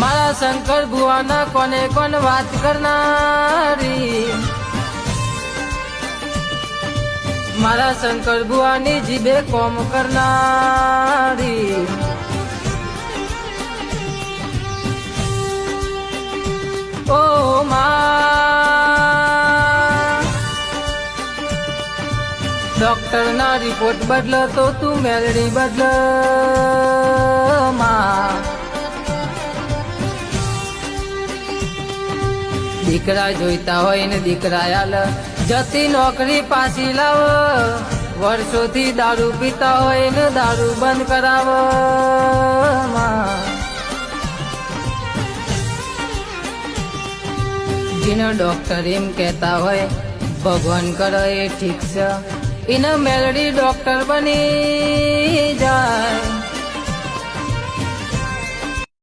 મારા શંકર ભુવાના કોને કોણ વાત કરનારી, મારા શંકર ભુવાની જીભે કોમ કરનારી. ઓ માં ડોક્ટર ના રિપોર્ટ બદલ તો તું મેલડી બદલ માં. દીકરા જોઈતા હોય ને દીકરા આલ, જતી નોકરી પાછી લાવ. વર્ષોથી દારૂ પીતા હોય ને દારૂ બંધ કરાવ માં. જેને ડોક્ટર એમ કહેતા હોય ભગવાન કરે એ ઠીક છે, એને મેલડી ડોક્ટર બની જાય.